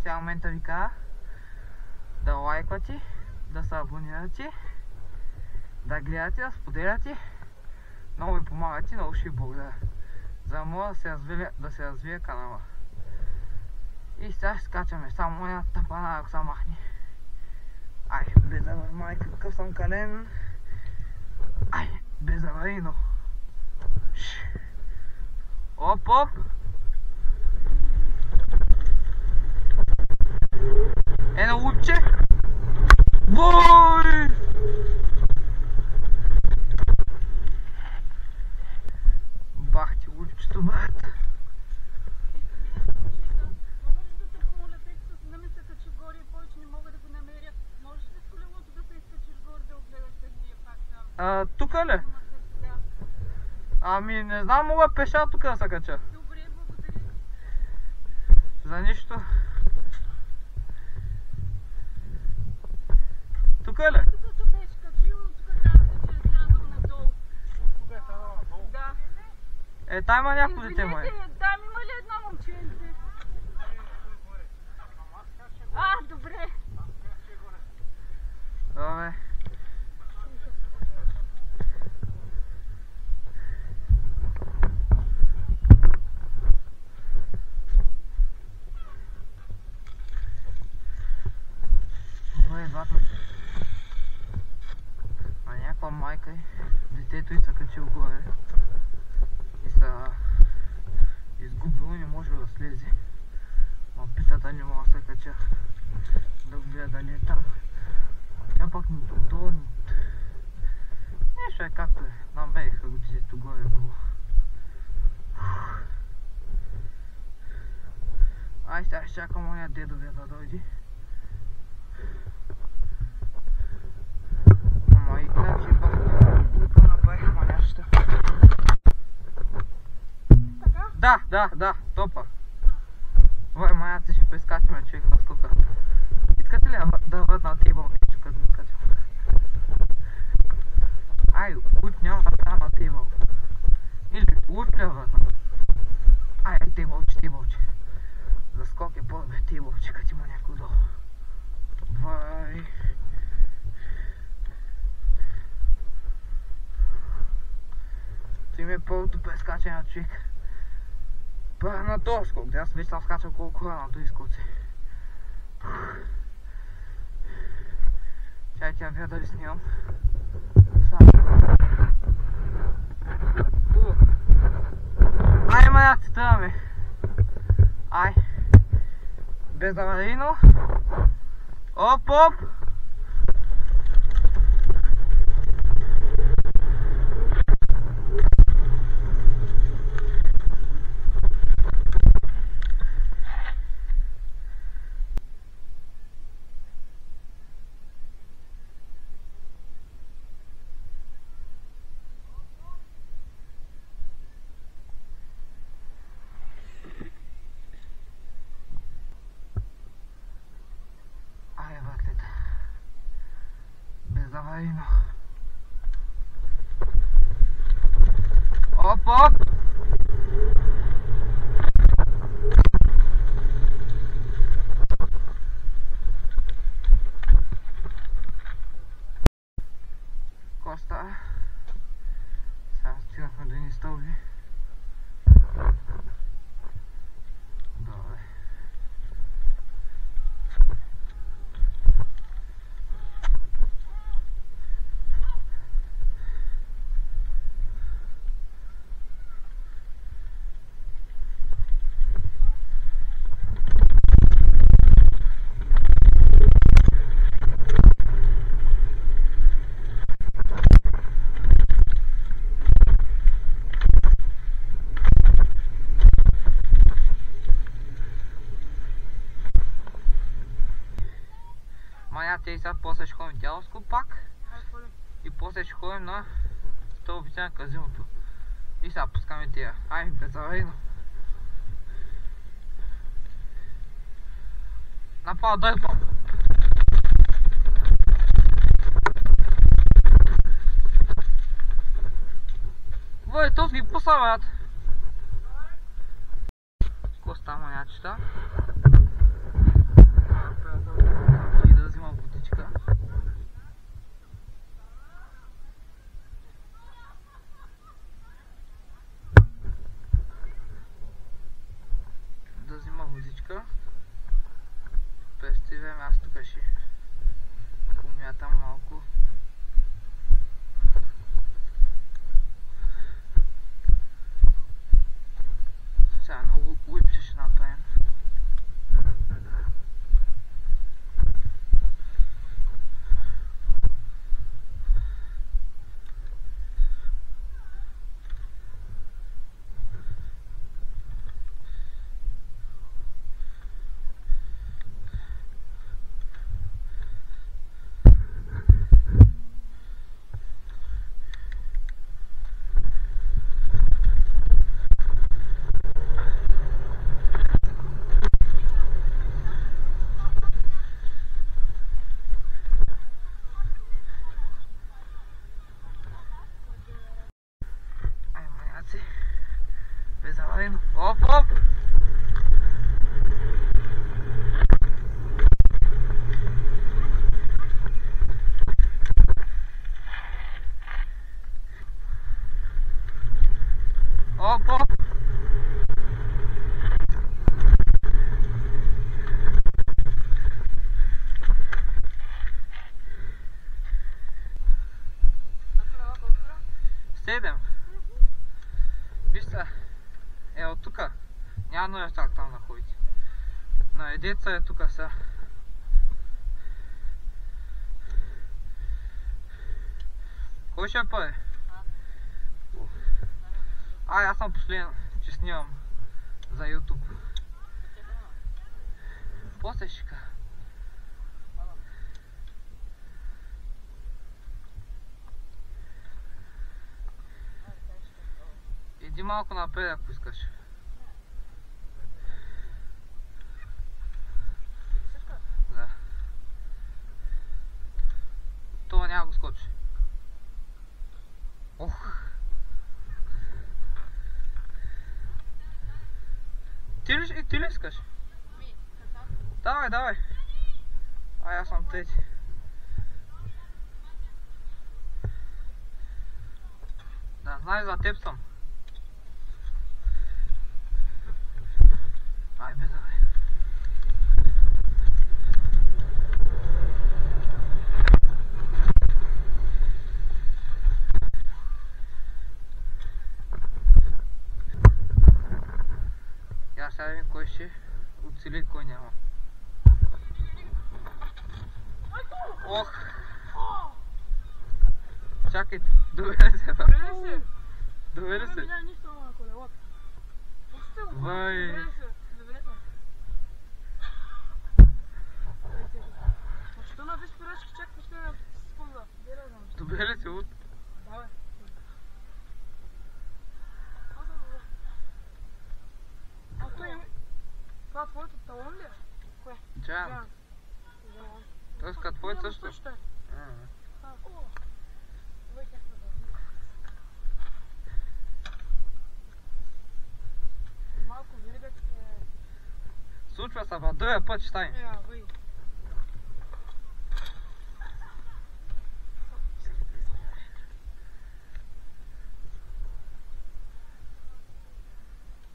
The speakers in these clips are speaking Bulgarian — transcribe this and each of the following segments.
Сега момента ви кажа да лайквате, да се абонирате, да гледате, да споделяте. Много ви помагате, много ще ви благодаря. За да мога да се развие канала. И сега ще скачаме само една тапана, ако се махне. Ай, майка, какъв съм кален. Ай, безаварийно. Оп, оп. Едно лупче. Бой! Бах ти лупчето, брат. Мога ли да те помоля, тъй като не ми се качи горе и повече не мога да го намеря? Можеш ли с колелото да се изкачиш горе да огледаш дали е пак там? Тука ли? Да. Ами не знам, мога пеша тука да се кача. Добре, благодаря. За нищо. Тука ли? Тук се беше качил, тук казвате, че е слязал надолу. Тук е слязал надолу? Да. Там има някакво дете, май. Извинете, там има ли една момченце? А, добре. Добре. Добре, бата. А някаква майка е. Детето и се качил горе. И се изгубило и не може да слезе. Ма пита дали мога да се кача. Да го видя дали е там. Я пък долу. Нещо е както е. Намериха го детето горе било. Ай, сега ще чакам оня дедовия да дойде. Ама иначе бах направих маняща. Да, топа. Вай, маняци ще прескачаме човек на скока. Искате ли да върна на тейбъл нещо, като го качам? Ай, лут няма да става на тейбъл. Или лут ли върна? Ай, тейбълче. За скок е по-добре тейбълче, като има някой долу. Вай. Ти ми е първото прескачане на човек. На този скок, аз вече съм скачал колко хора на този скоци. Чай тя видя дали снимам. Ай, маняци, тръгваме. Ай. Безаварийно. Оп, оп. Безаварийно. Оп, оп! Коста. Сега стигнахме до едни стълби. Добре. Маня, те сега после ще ходим дядовско пак. И после ще ходим на стълбите на казиното. И сега пускаме тия. Ай, безаварийно. Направо, дай това. Вой, този ги пусна, брат. Какво става, манячета? тук ще помятам малко. Сега много липче ще направим. Безаварено. Оп, оп! Оп, оп! Седем. Виж са. Ево тука. Няма нужда чак там да ходите. Наредете се тука сега. Кой ще пое? Аз съм последен, че снимам за YouTube. После ще кажа. Иди малко напред, ако искаш. Да. Това няма го скочи. Ох. Ти ли искаш? Давай, давай. Аз съм трети. Да, знаеш, за теб съм. Бе, давай. Я сега видим кой ще оцели, кой няма. Ох! Чакай, довери се, бе. Довери се. Вай! Що на виж поръчки, чак последния секунда. Добре ли си, Луд? Да, бе. Това твоето талон ли е? Кое? Джан. Тоеска, твой също? Също е. Малко виригът е... Случва се, ба, другия път ще стане. Въй.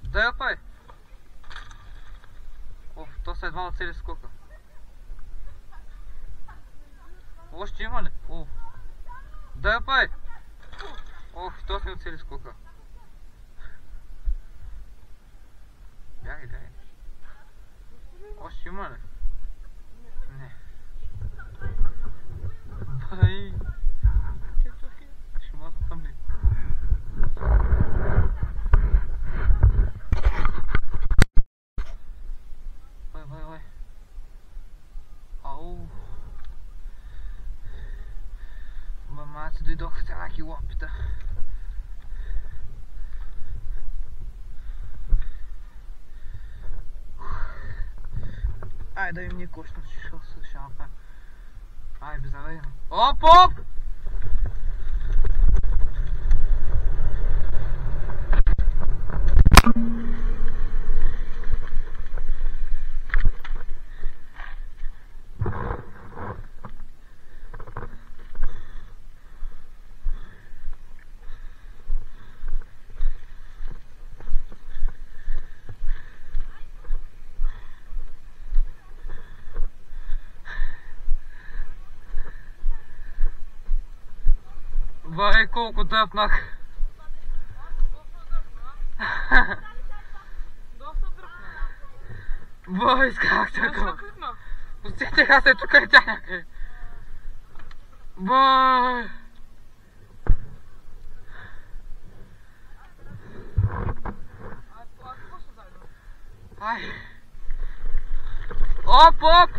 Дай пай! Оф, то са едва оцели скока. Още има ли? Оф. Дай пай! Оф, то сме оцели скока. Бягай, бягай. Още има ли? Не. Бай! Ще мога да тъмни. Vai. Ау. Мамаци дойдоха сега ки лопита. Ай, да им ни кошно, ще направим. Ай, безаведено. Оп, оп! Бай, колко дръпнах. Доста дръпна. Бай, изкарах така. Доста кръпна. Усетиха се тук и тя някъде. Бай! Какво ще заедно? Ай! Оп, оп!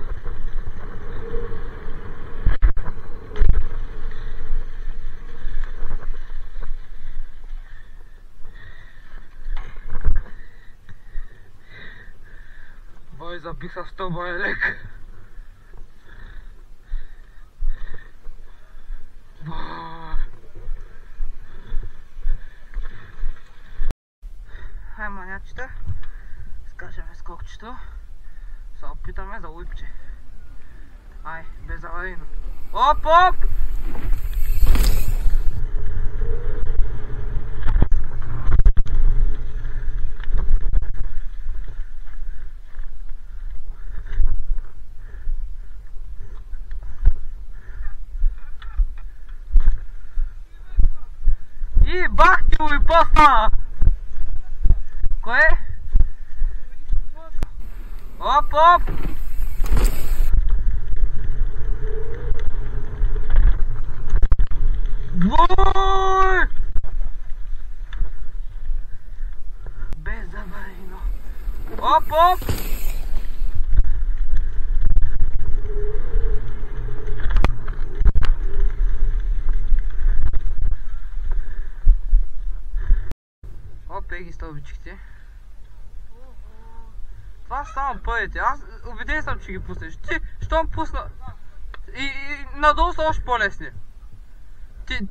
Бай, забих с стълба е лек. Хай, манячета, скачаме скокчето, се опитаме за уипче. Ай, без аварийно. Оп, оп! И бах ти го и по-стана! Кое? Оп, оп! Бой! Без аварийно. Оп, оп! Оп, ги стълбичките. Това са само първите. Аз убеден съм, че ги пуснеш. Ти, щом пусна... И надолу са още по-лесни.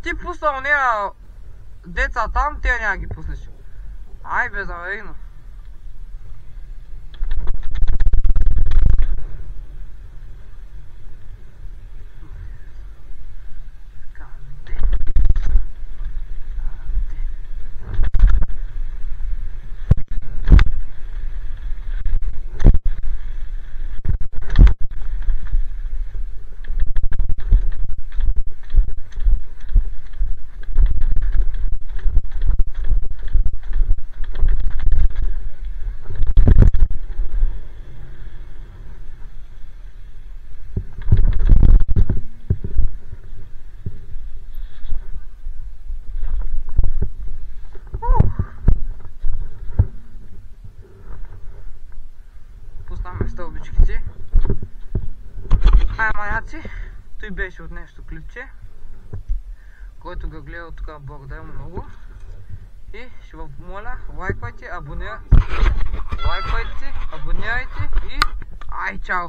Ти пусна уния деца там, те няма ги пуснеш. Ай, безаварийно. Пуснахме стълбичките. Хай, маняци, той беше от нещо клипче, който го гледа тук, благодаря много. И ще ви помоля, лайквайте, абонирайте и ай, чао!